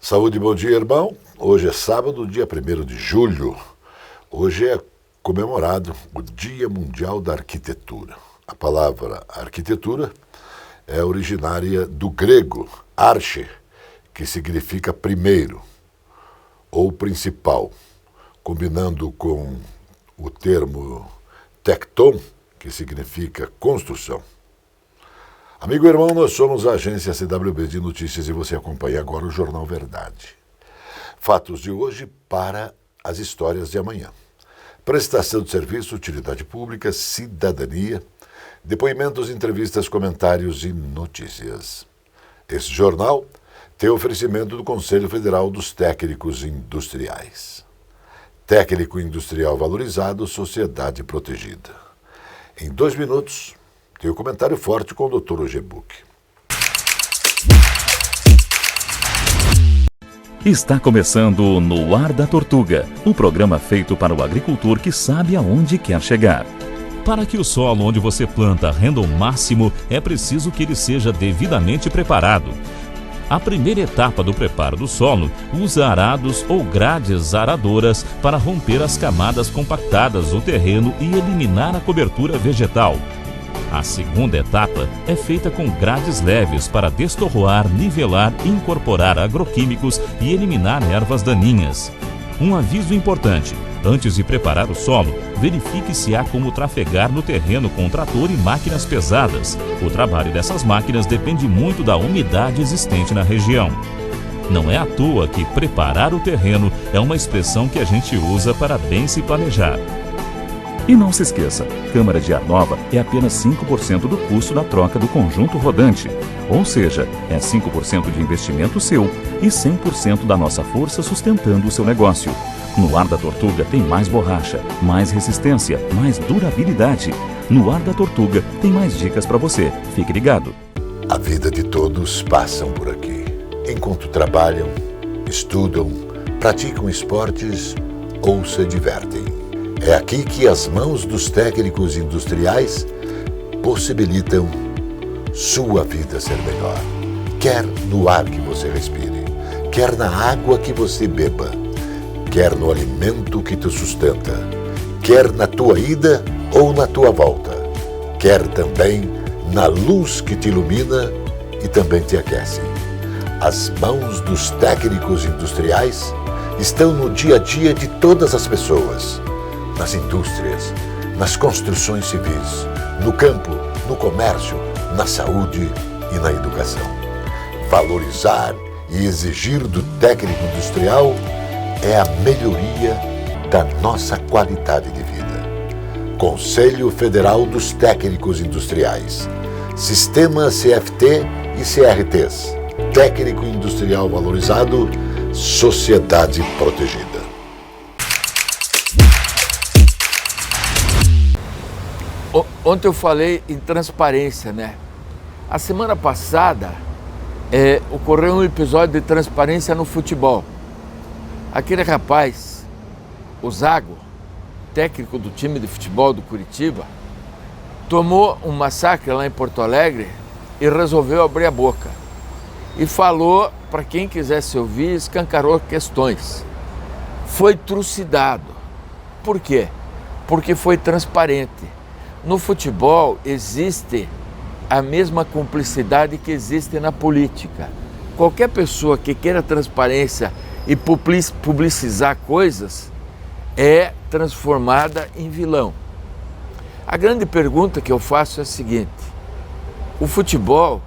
Saúde, bom dia, irmão. Hoje é sábado, dia 1º de julho. Hoje é comemorado o Dia Mundial da Arquitetura. A palavra arquitetura é originária do grego arche, que significa primeiro ou principal, combinando com o termo tecton, que significa construção. Amigo e irmão, nós somos a agência CWB de Notícias e você acompanha agora o Jornal Verdade. Fatos de hoje para as histórias de amanhã. Prestação de serviço, utilidade pública, cidadania, depoimentos, entrevistas, comentários e notícias. Esse jornal tem oferecimento do Conselho Federal dos Técnicos Industriais. Técnico industrial valorizado, sociedade protegida. Em 2 minutos, tem o comentário forte com o Dr. Ogebuck. Está começando No Ar da Tortuga, o programa feito para o agricultor que sabe aonde quer chegar. Para que o solo onde você planta renda o máximo, é preciso que ele seja devidamente preparado. A primeira etapa do preparo do solo usa arados ou grades aradoras para romper as camadas compactadas do terreno e eliminar a cobertura vegetal. A segunda etapa é feita com grades leves para destorroar, nivelar, incorporar agroquímicos e eliminar ervas daninhas. Um aviso importante: antes de preparar o solo, verifique se há como trafegar no terreno com trator e máquinas pesadas. O trabalho dessas máquinas depende muito da umidade existente na região. Não é à toa que preparar o terreno é uma expressão que a gente usa para bem se planejar. E não se esqueça, câmara de ar nova é apenas 5% do custo da troca do conjunto rodante. Ou seja, é 5% de investimento seu e 100% da nossa força sustentando o seu negócio. No Ar da Tortuga tem mais borracha, mais resistência, mais durabilidade. No Ar da Tortuga tem mais dicas para você. Fique ligado. A vida de todos passam por aqui. Enquanto trabalham, estudam, praticam esportes ou se divertem. É aqui que as mãos dos técnicos industriais possibilitam sua vida ser melhor. Quer no ar que você respire, quer na água que você beba, quer no alimento que te sustenta, quer na tua ida ou na tua volta, quer também na luz que te ilumina e também te aquece. As mãos dos técnicos industriais estão no dia a dia de todas as pessoas, nas indústrias, nas construções civis, no campo, no comércio, na saúde e na educação. Valorizar e exigir do técnico industrial é a melhoria da nossa qualidade de vida. Conselho Federal dos Técnicos Industriais, Sistema CFT e CRTs, Técnico Industrial Valorizado, Sociedade Protegida. Ontem eu falei em transparência, né? A semana passada ocorreu um episódio de transparência no futebol. Aquele rapaz, o Zago, técnico do time de futebol do Curitiba, tomou um massacre lá em Porto Alegre e resolveu abrir a boca. E falou, para quem quisesse ouvir, escancarou questões. Foi trucidado. Por quê? Porque foi transparente. No futebol existe a mesma cumplicidade que existe na política. Qualquer pessoa que queira transparência e publicizar coisas é transformada em vilão. A grande pergunta que eu faço é a seguinte: o futebol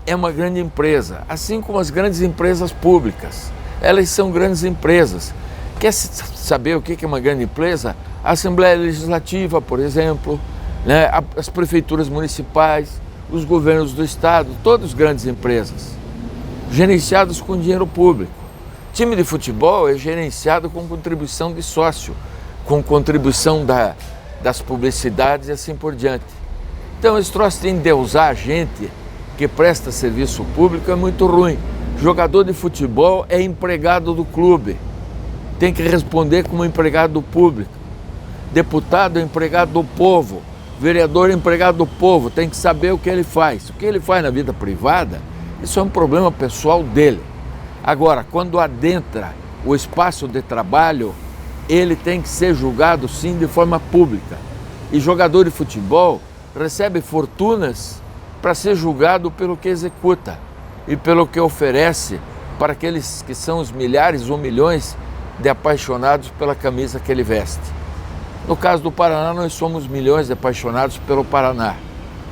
é uma grande empresa, assim como as grandes empresas públicas. Elas são grandes empresas. Quer saber o que é uma grande empresa? A Assembleia Legislativa, por exemplo, né? As prefeituras municipais, os governos do estado, todas grandes empresas, gerenciadas com dinheiro público. Time de futebol é gerenciado com contribuição de sócio, com contribuição das publicidades e assim por diante. Então esse troço de endeusar a gente que presta serviço público é muito ruim. Jogador de futebol é empregado do clube, tem que responder como empregado do público. Deputado é empregado do povo. Vereador é empregado do povo, tem que saber o que ele faz. O que ele faz na vida privada, isso é um problema pessoal dele. Agora, quando adentra o espaço de trabalho, ele tem que ser julgado sim de forma pública. E jogador de futebol recebe fortunas para ser julgado pelo que executa e pelo que oferece para aqueles que são os milhares ou milhões de apaixonados pela camisa que ele veste. No caso do Paraná, nós somos milhões de apaixonados pelo Paraná.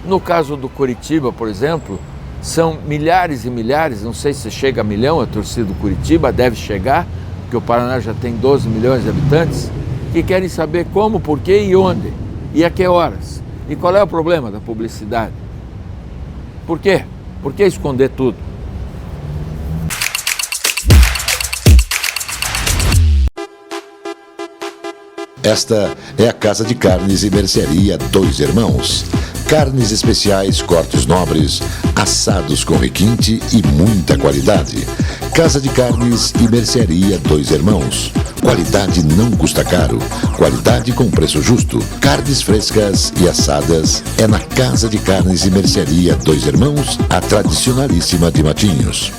No caso do Coritiba, por exemplo, são milhares e milhares, não sei se chega a milhão a torcida do Coritiba, deve chegar, porque o Paraná já tem 12 milhões de habitantes, que querem saber como, por quê e onde, e a que horas. E qual é o problema da publicidade? Por quê? Por que esconder tudo? Esta é a Casa de Carnes e Mercearia Dois Irmãos. Carnes especiais, cortes nobres, assados com requinte e muita qualidade. Casa de Carnes e Mercearia Dois Irmãos. Qualidade não custa caro. Qualidade com preço justo. Carnes frescas e assadas é na Casa de Carnes e Mercearia Dois Irmãos, a tradicionalíssima de Matinhos.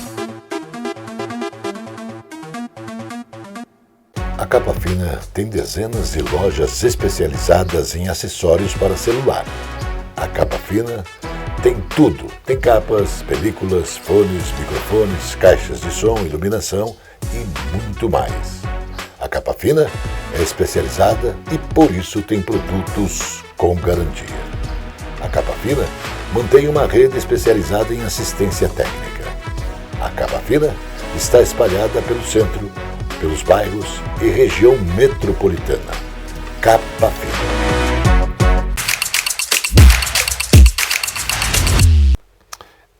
A Capa Fina tem dezenas de lojas especializadas em acessórios para celular. A Capa Fina tem tudo. Tem capas, películas, fones, microfones, caixas de som, iluminação e muito mais. A Capa Fina é especializada e por isso tem produtos com garantia. A Capa Fina mantém uma rede especializada em assistência técnica. A Capa Fina está espalhada pelo centro, pelos bairros e região metropolitana. Capa Fina.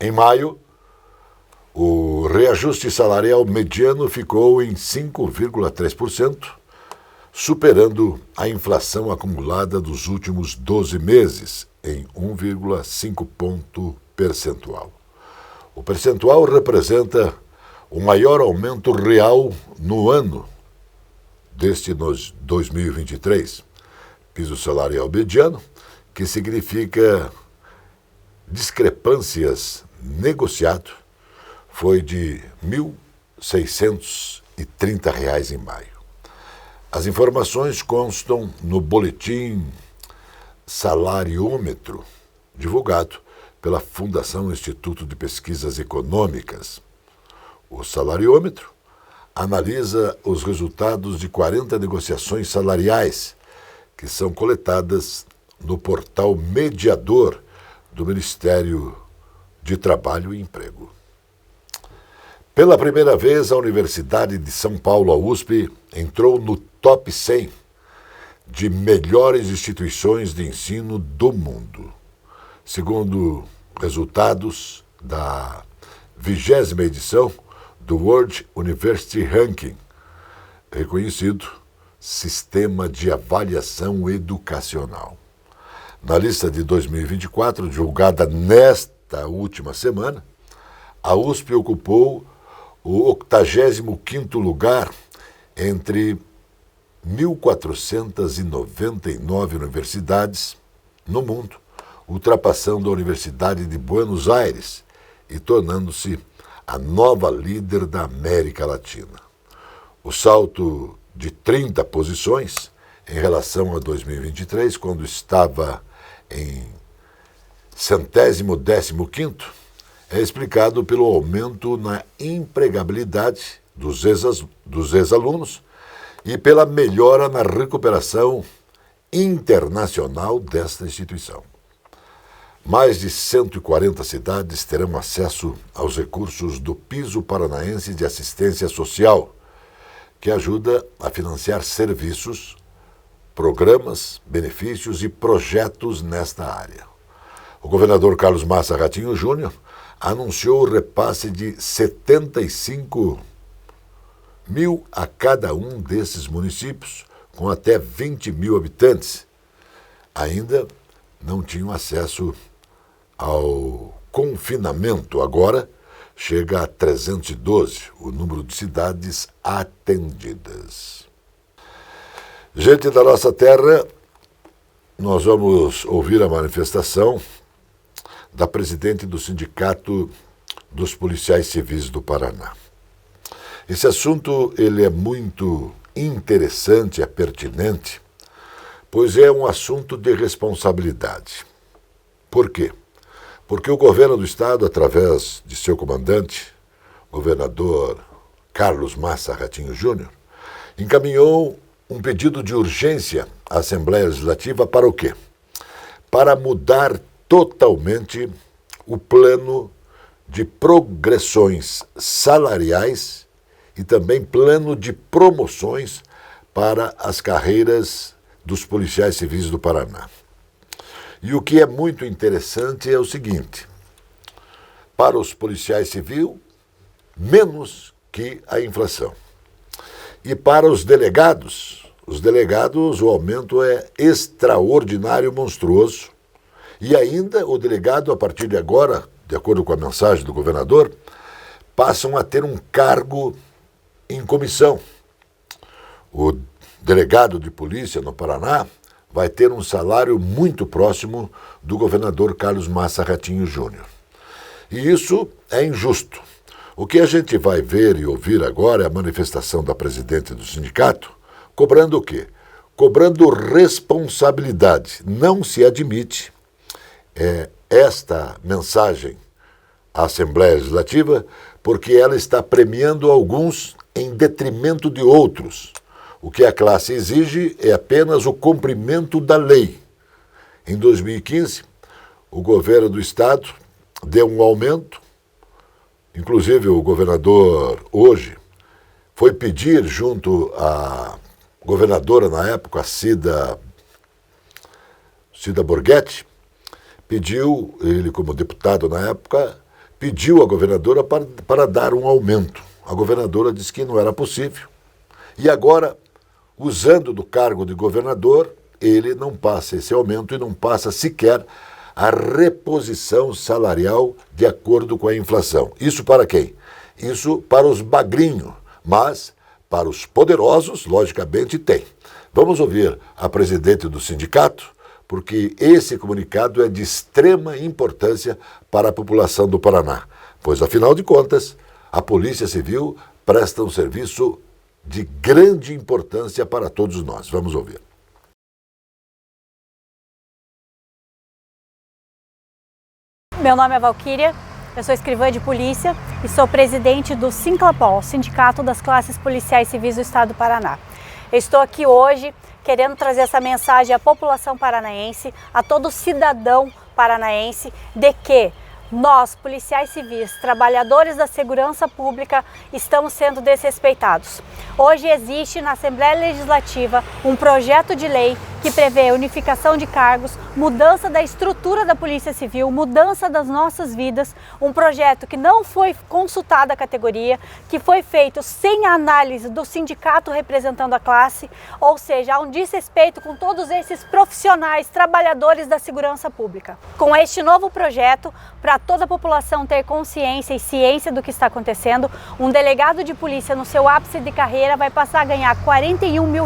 Em maio, o reajuste salarial mediano ficou em 5,3%, superando a inflação acumulada dos últimos 12 meses, em 1,5 ponto percentual. O percentual representa o maior aumento real no ano deste 2023. Piso salarial mediano, que significa discrepâncias negociado, foi de R$ 1.630 em maio. As informações constam no boletim Salariômetro, divulgado pela Fundação Instituto de Pesquisas Econômicas. O Salariômetro analisa os resultados de 40 negociações salariais que são coletadas no portal mediador do Ministério de Trabalho e Emprego. Pela primeira vez, a Universidade de São Paulo, a USP, entrou no top 100 de melhores instituições de ensino do mundo, segundo resultados da 20ª edição do World University Ranking, reconhecido Sistema de Avaliação Educacional. Na lista de 2024, divulgada nesta última semana, a USP ocupou o 85º lugar entre 1.499 universidades no mundo, ultrapassando a Universidade de Buenos Aires e tornando-se a nova líder da América Latina. O salto de 30 posições em relação a 2023, quando estava em 115º, é explicado pelo aumento na empregabilidade dos ex-alunos e pela melhora na recuperação internacional desta instituição. Mais de 140 cidades terão acesso aos recursos do Piso Paranaense de Assistência Social, que ajuda a financiar serviços, programas, benefícios e projetos nesta área. O governador Carlos Massa Ratinho Júnior anunciou o repasse de 75 mil a cada um desses municípios, com até 20 mil habitantes. Ainda não tinham acesso ao confinamento. Agora chega a 312 o número de cidades atendidas. Gente da nossa terra, nós vamos ouvir a manifestação da presidente do Sindicato dos Policiais Civis do Paraná. Esse assunto ele é muito interessante, é pertinente, pois é um assunto de responsabilidade. Por quê? Porque o governo do estado, através de seu comandante, governador Carlos Massa Ratinho Júnior, encaminhou um pedido de urgência à Assembleia Legislativa para o quê? Para mudar totalmente o plano de progressões salariais e também plano de promoções para as carreiras dos policiais civis do Paraná. E o que é muito interessante é o seguinte: para os policiais civis, menos que a inflação. E para os delegados, o aumento é extraordinário, monstruoso. E ainda o delegado, a partir de agora, de acordo com a mensagem do governador, passam a ter um cargo em comissão. O delegado de polícia no Paraná vai ter um salário muito próximo do governador Carlos Massa Ratinho Júnior. E isso é injusto. O que a gente vai ver e ouvir agora é a manifestação da presidente do sindicato, cobrando o quê? Cobrando responsabilidade. Não se admite esta mensagem à Assembleia Legislativa, porque ela está premiando alguns em detrimento de outros. O que a classe exige é apenas o cumprimento da lei. Em 2015, o governo do estado deu um aumento, inclusive o governador hoje foi pedir junto à governadora na época, a Cida Borghetti, pediu, ele como deputado na época, pediu à governadora para dar um aumento. A governadora disse que não era possível. E agora, usando do cargo de governador, ele não passa esse aumento e não passa sequer a reposição salarial de acordo com a inflação. Isso para quem? Isso para os bagrinhos, mas para os poderosos, logicamente, tem. Vamos ouvir a presidente do sindicato, porque esse comunicado é de extrema importância para a população do Paraná, pois, afinal de contas, a Polícia Civil presta um serviço de grande importância para todos nós. Vamos ouvir. Meu nome é Valquíria, eu sou escrivã de polícia e sou presidente do Sinclapol, Sindicato das Classes Policiais Civis do Estado do Paraná. Eu estou aqui hoje querendo trazer essa mensagem à população paranaense, a todo cidadão paranaense, de que nós, policiais civis, trabalhadores da segurança pública, estamos sendo desrespeitados. Hoje existe na Assembleia Legislativa um projeto de lei que prevê unificação de cargos, mudança da estrutura da Polícia Civil, mudança das nossas vidas, um projeto que não foi consultado a categoria, que foi feito sem a análise do sindicato representando a classe, ou seja, há um desrespeito com todos esses profissionais, trabalhadores da segurança pública. Com este novo projeto, para toda a população ter consciência e ciência do que está acontecendo, um delegado de polícia no seu ápice de carreira vai passar a ganhar R$41 mil.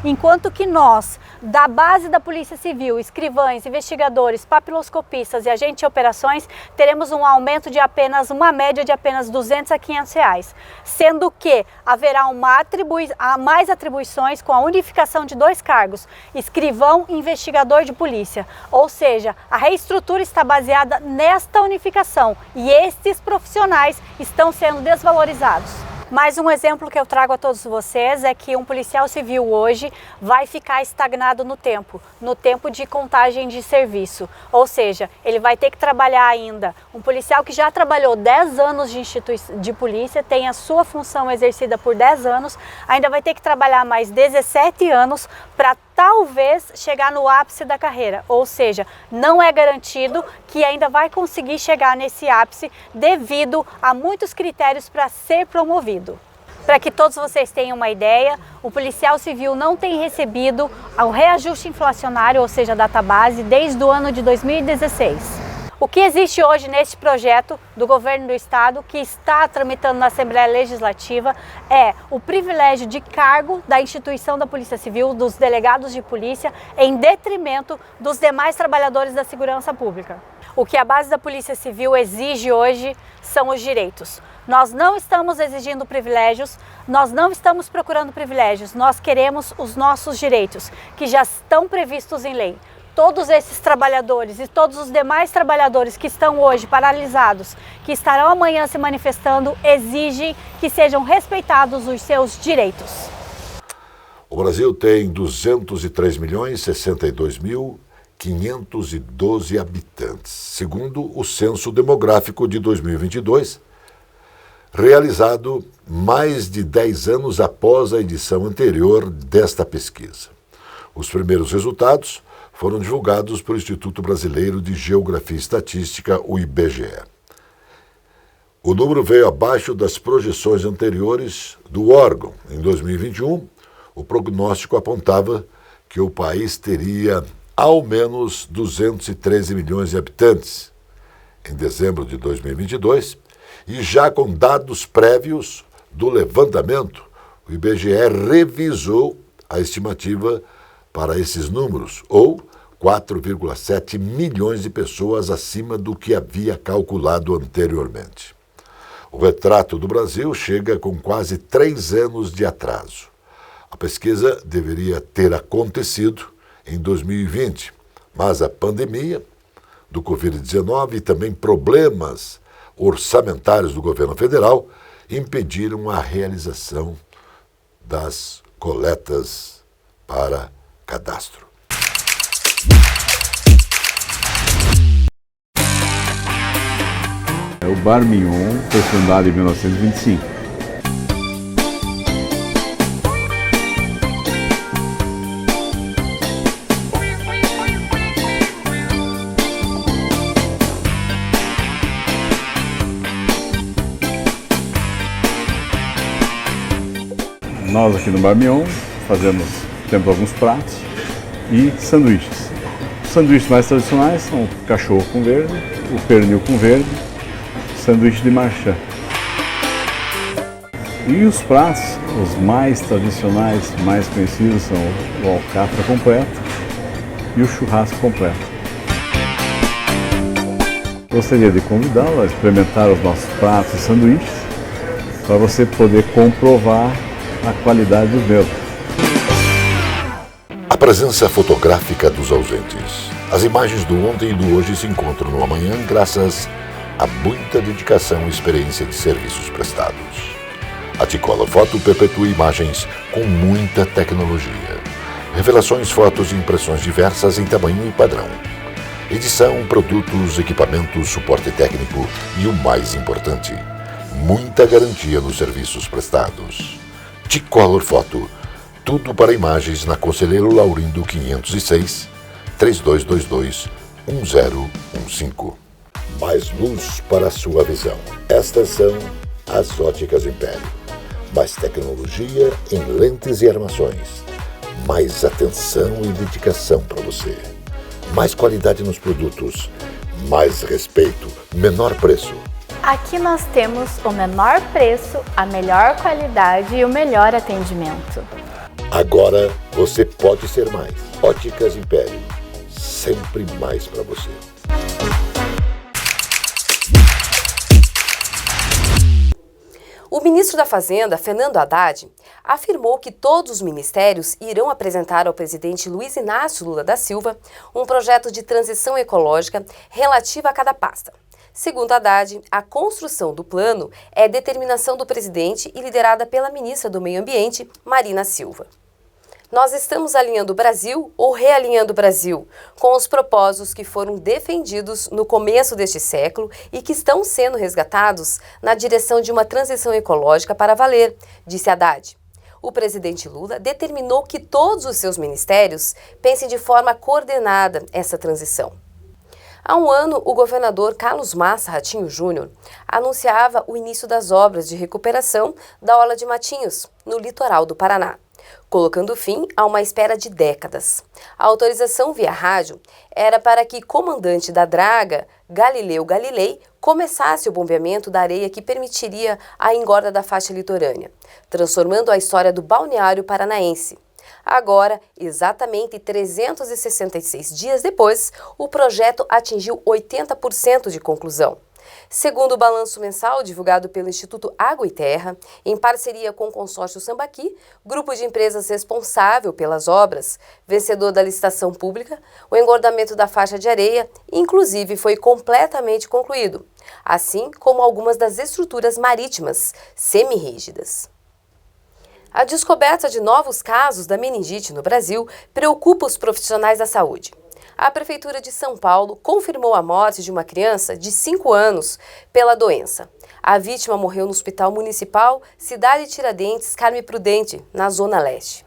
Enquanto que nós, da base da Polícia Civil, escrivães, investigadores, papiloscopistas e agentes de operações, teremos um aumento de apenas, uma média de apenas R$200 a R$500, sendo que haverá mais atribuições com a unificação de 2 cargos, escrivão e investigador de polícia. Ou seja, a reestrutura está baseada nesta unificação e estes profissionais estão sendo desvalorizados. Mais um exemplo que eu trago a todos vocês é que um policial civil hoje vai ficar estagnado no tempo de contagem de serviço. Ou seja, ele vai ter que trabalhar ainda. Um policial que já trabalhou 10 anos de polícia, tem a sua função exercida por 10 anos, ainda vai ter que trabalhar mais 17 anos para talvez chegar no ápice da carreira. Ou seja, não é garantido que ainda vai conseguir chegar nesse ápice devido a muitos critérios para ser promovido. Para que todos vocês tenham uma ideia, o policial civil não tem recebido o reajuste inflacionário, ou seja, a data base, desde o ano de 2016. O que existe hoje neste projeto do governo do estado, que está tramitando na Assembleia Legislativa, é o privilégio de cargo da instituição da Polícia Civil, dos delegados de polícia, em detrimento dos demais trabalhadores da segurança pública. O que a base da Polícia Civil exige hoje são os direitos. Nós não estamos exigindo privilégios, nós não estamos procurando privilégios, nós queremos os nossos direitos, que já estão previstos em lei. Todos esses trabalhadores e todos os demais trabalhadores que estão hoje paralisados, que estarão amanhã se manifestando, exigem que sejam respeitados os seus direitos. O Brasil tem 203.062.512 habitantes, segundo o Censo Demográfico de 2022, realizado mais de 10 anos após a edição anterior desta pesquisa. Os primeiros resultados foram divulgados pelo Instituto Brasileiro de Geografia e Estatística, o IBGE. O número veio abaixo das projeções anteriores do órgão. Em 2021, o prognóstico apontava que o país teria ao menos 213 milhões de habitantes. Em dezembro de 2022, e já com dados prévios do levantamento, o IBGE revisou a estimativa para esses números, ou 4,7 milhões de pessoas acima do que havia calculado anteriormente. O retrato do Brasil chega com quase 3 anos de atraso. A pesquisa deveria ter acontecido em 2020, mas a pandemia do Covid-19 e também problemas orçamentários do governo federal impediram a realização das coletas para cadastro. O Bar Mignon foi fundado em 1925. Nós aqui no Bar Mignon temos alguns pratos e sanduíches. Os sanduíches mais tradicionais são o cachorro com verde, o pernil com verde, sanduíche de marchand. E os pratos, os mais tradicionais, mais conhecidos, são o alcatra completo e o churrasco completo. Gostaria de convidá-lo a experimentar os nossos pratos e sanduíches para você poder comprovar a qualidade dos mesmos. A presença fotográfica dos ausentes. As imagens do ontem e do hoje se encontram no amanhã graças a muita dedicação e experiência de serviços prestados. A T-Color Foto perpetua imagens com muita tecnologia. Revelações, fotos e impressões diversas em tamanho e padrão. Edição, produtos, equipamentos, suporte técnico e o mais importante, muita garantia nos serviços prestados. T-Color Foto, tudo para imagens na Conselheiro Laurindo 506, 3222-1015. Mais luz para a sua visão. Estas são as Óticas Império. Mais tecnologia em lentes e armações. Mais atenção e dedicação para você. Mais qualidade nos produtos. Mais respeito. Menor preço. Aqui nós temos o menor preço, a melhor qualidade e o melhor atendimento. Agora você pode ser mais. Óticas Império. Sempre mais para você. O ministro da Fazenda, Fernando Haddad, afirmou que todos os ministérios irão apresentar ao presidente Luiz Inácio Lula da Silva um projeto de transição ecológica relativo a cada pasta. Segundo Haddad, a construção do plano é determinação do presidente e liderada pela ministra do Meio Ambiente, Marina Silva. Nós estamos alinhando o Brasil ou realinhando o Brasil com os propósitos que foram defendidos no começo deste século e que estão sendo resgatados na direção de uma transição ecológica para valer, disse Haddad. O presidente Lula determinou que todos os seus ministérios pensem de forma coordenada essa transição. Há um ano, o governador Carlos Massa Ratinho Júnior anunciava o início das obras de recuperação da Orla de Matinhos, no litoral do Paraná. colocando fim a uma espera de décadas. A autorização via rádio era para que comandante da draga, Galileu Galilei, começasse o bombeamento da areia que permitiria a engorda da faixa litorânea, transformando a história do balneário paranaense. Agora, exatamente 366 dias depois, o projeto atingiu 80% de conclusão. Segundo o balanço mensal divulgado pelo Instituto Água e Terra, em parceria com o consórcio Sambaqui, grupo de empresas responsável pelas obras, vencedor da licitação pública, o engordamento da faixa de areia, inclusive, foi completamente concluído, assim como algumas das estruturas marítimas semi-rígidas. A descoberta de novos casos da meningite no Brasil preocupa os profissionais da saúde. A Prefeitura de São Paulo confirmou a morte de uma criança de 5 anos pela doença. A vítima morreu no Hospital Municipal Cidade Tiradentes Carme Prudente, na Zona Leste.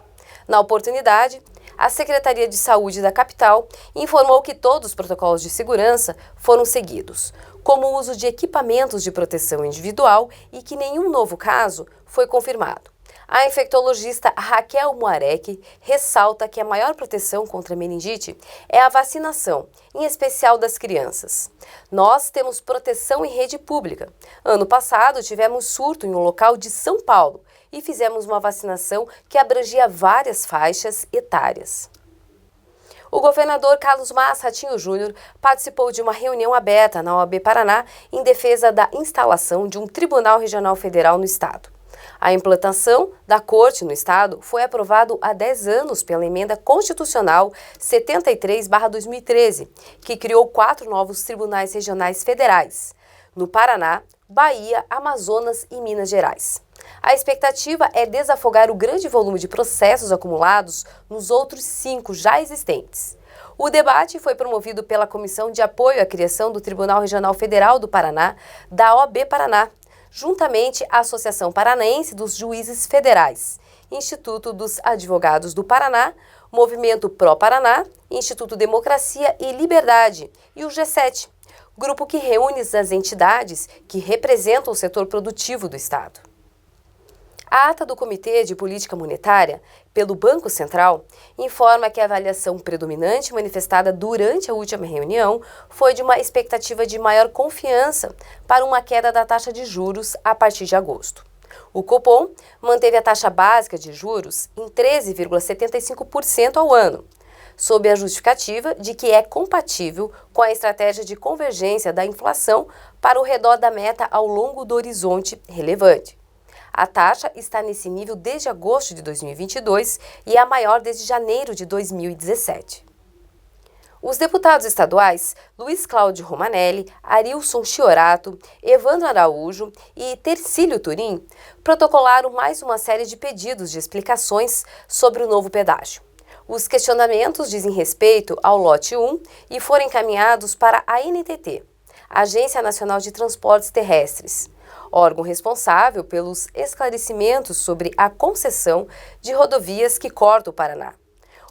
Na oportunidade, a Secretaria de Saúde da capital informou que todos os protocolos de segurança foram seguidos, como o uso de equipamentos de proteção individual e que nenhum novo caso foi confirmado. A infectologista Raquel Moarec ressalta que a maior proteção contra a meningite é a vacinação, em especial das crianças. Nós temos proteção em rede pública. Ano passado tivemos surto em um local de São Paulo e fizemos uma vacinação que abrangia várias faixas etárias. O governador Carlos Massa Ratinho Júnior participou de uma reunião aberta na OAB Paraná em defesa da instalação de um Tribunal Regional Federal no estado. A implantação da Corte no Estado foi aprovado há 10 anos pela Emenda Constitucional 73/2013, que criou 4 novos tribunais regionais federais, no Paraná, Bahia, Amazonas e Minas Gerais. A expectativa é desafogar o grande volume de processos acumulados nos outros 5 já existentes. O debate foi promovido pela Comissão de Apoio à Criação do Tribunal Regional Federal do Paraná, da OAB Paraná, juntamente à Associação Paranaense dos Juízes Federais, Instituto dos Advogados do Paraná, Movimento Pró-Paraná, Instituto Democracia e Liberdade e o G7, grupo que reúne as entidades que representam o setor produtivo do Estado. A ata do Comitê de Política Monetária, pelo Banco Central, informa que a avaliação predominante manifestada durante a última reunião foi de uma expectativa de maior confiança para uma queda da taxa de juros a partir de agosto. O Copom manteve a taxa básica de juros em 13,75% ao ano, sob a justificativa de que é compatível com a estratégia de convergência da inflação para o redor da meta ao longo do horizonte relevante. A taxa está nesse nível desde agosto de 2022 e é a maior desde janeiro de 2017. Os deputados estaduais Luiz Cláudio Romanelli, Arilson Chiorato, Evandro Araújo e Tercílio Turim protocolaram mais uma série de pedidos de explicações sobre o novo pedágio. Os questionamentos dizem respeito ao lote 1 e foram encaminhados para a ANTT, Agência Nacional de Transportes Terrestres, órgão responsável pelos esclarecimentos sobre a concessão de rodovias que cortam o Paraná.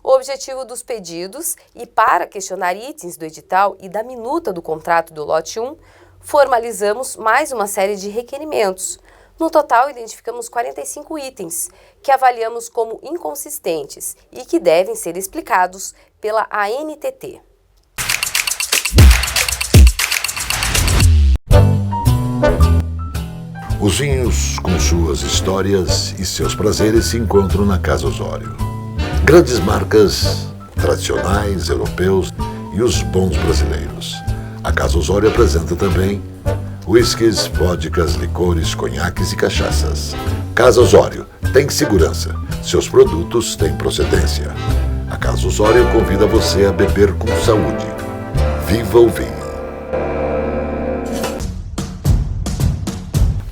O objetivo dos pedidos e para questionar itens do edital e da minuta do contrato do lote 1, formalizamos mais uma série de requerimentos. No total, identificamos 45 itens que avaliamos como inconsistentes e que devem ser explicados pela ANTT. Os vinhos, com suas histórias e seus prazeres, se encontram na Casa Osório. Grandes marcas tradicionais, europeus e os bons brasileiros. A Casa Osório apresenta também uísques, vodkas, licores, conhaques e cachaças. Casa Osório tem segurança. Seus produtos têm procedência. A Casa Osório convida você a beber com saúde. Viva o vinho!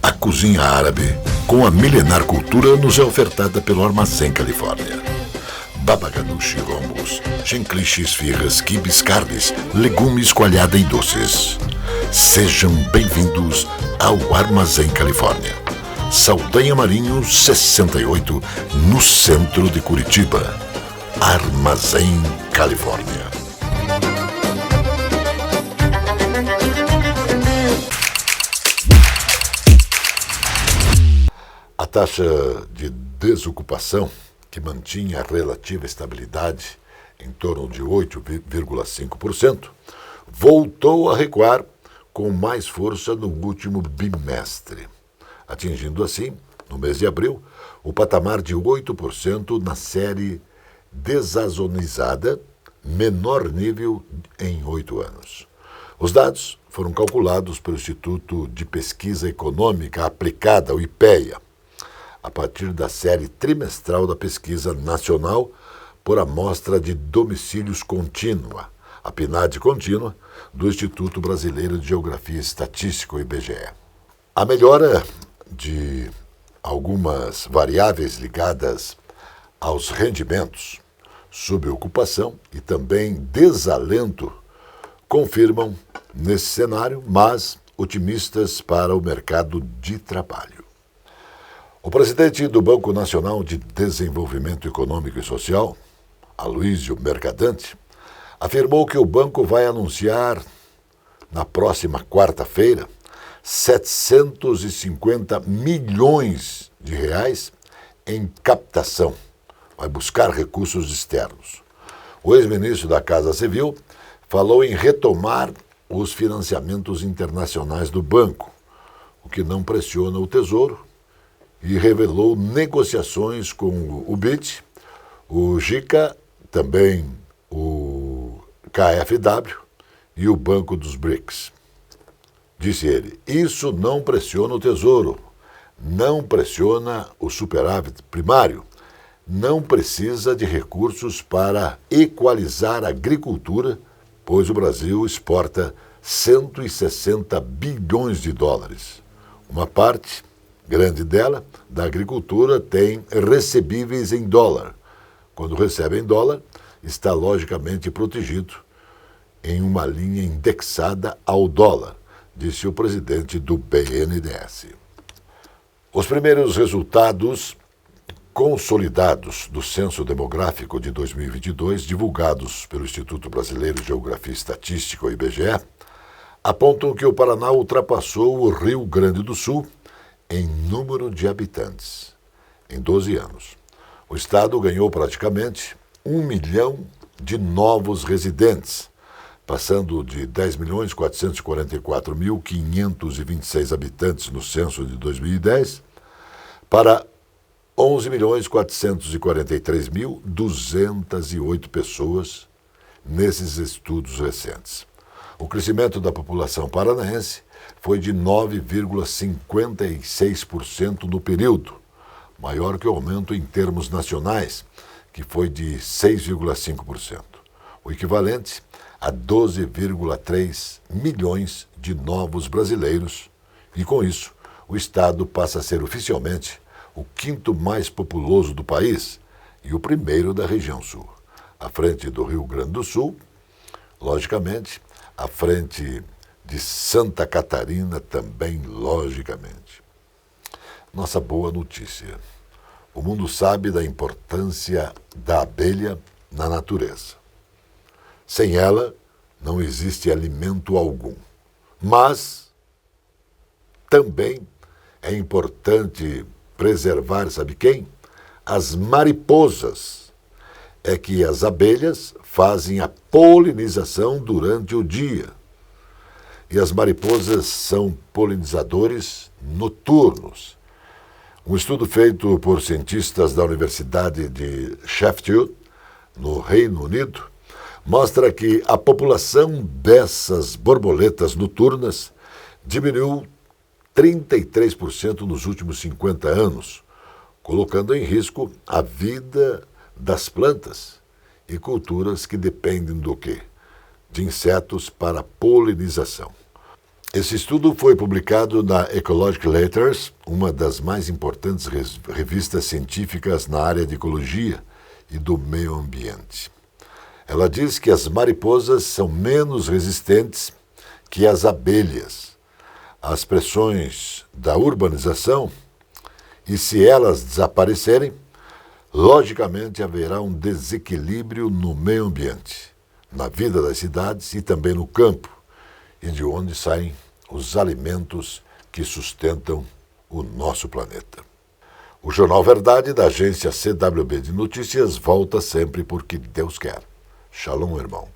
A cozinha árabe, com a milenar cultura, nos é ofertada pelo Armazém Califórnia. Baba ganoush, hummus, genklish, esfirras, quibes, carnes, legumes, coalhada e doces. Sejam bem-vindos ao Armazém Califórnia. Saldanha Marinho 68, no centro de Curitiba. Armazém Califórnia. A taxa de desocupação que mantinha a relativa estabilidade em torno de 8,5%, voltou a recuar com mais força no último bimestre, atingindo assim, no mês de abril, o patamar de 8% na série desazonizada, menor nível em 8 anos. Os dados foram calculados pelo Instituto de Pesquisa Econômica Aplicada, o IPEA, a partir da série trimestral da Pesquisa Nacional por Amostra de Domicílios Contínua, a PNAD contínua, do Instituto Brasileiro de Geografia e Estatística, o IBGE. A melhora de algumas variáveis ligadas aos rendimentos, subocupação e também desalento confirmam nesse cenário, mas otimistas para o mercado de trabalho. O presidente do Banco Nacional de Desenvolvimento Econômico e Social, Aloísio Mercadante, afirmou que o banco vai anunciar na próxima quarta-feira 750 milhões de reais em captação. Vai buscar recursos externos. O ex-ministro da Casa Civil falou em retomar os financiamentos internacionais do banco, o que não pressiona o Tesouro, e revelou negociações com o BID, o JICA, também o KfW e o Banco dos BRICS. Disse ele, isso não pressiona o Tesouro, não pressiona o superávit primário, não precisa de recursos para equalizar a agricultura, pois o Brasil exporta 160 bilhões de dólares. Uma parte grande dela, da agricultura, tem recebíveis em dólar. Quando recebe em dólar, está logicamente protegido em uma linha indexada ao dólar, disse o presidente do BNDES. Os primeiros resultados consolidados do Censo Demográfico de 2022, divulgados pelo Instituto Brasileiro de Geografia e Estatística, o IBGE, apontam que o Paraná ultrapassou o Rio Grande do Sul em número de habitantes em 12 anos. O estado ganhou praticamente 1 milhão de novos residentes, passando de 10.444.526 habitantes no censo de 2010 para 11.443.208 pessoas nesses estudos recentes. O crescimento da população paranaense foi de 9,56% no período, maior que o aumento em termos nacionais, que foi de 6,5%, o equivalente a 12,3 milhões de novos brasileiros, e com isso o estado passa a ser oficialmente o quinto mais populoso do país e o primeiro da região sul, à frente do Rio Grande do Sul, logicamente, à frente de Santa Catarina também, logicamente. Nossa boa notícia. O mundo sabe da importância da abelha na natureza. Sem ela, não existe alimento algum. Mas também é importante preservar, sabe quem? As mariposas. É que as abelhas fazem a polinização durante o dia. E as mariposas são polinizadores noturnos. Um estudo feito por cientistas da Universidade de Sheffield, no Reino Unido, mostra que a população dessas borboletas noturnas diminuiu 33% nos últimos 50 anos, colocando em risco a vida das plantas e culturas que dependem do quê? De insetos para polinização. Esse estudo foi publicado na Ecological Letters, uma das mais importantes revistas científicas na área de ecologia e do meio ambiente. Ela diz que as mariposas são menos resistentes que as abelhas às pressões da urbanização, e se elas desaparecerem, logicamente haverá um desequilíbrio no meio ambiente, na vida das cidades e também no campo, e de onde saem os alimentos que sustentam o nosso planeta. O Jornal Verdade, da agência CWB de Notícias, volta sempre porque Deus quer. Shalom, irmão.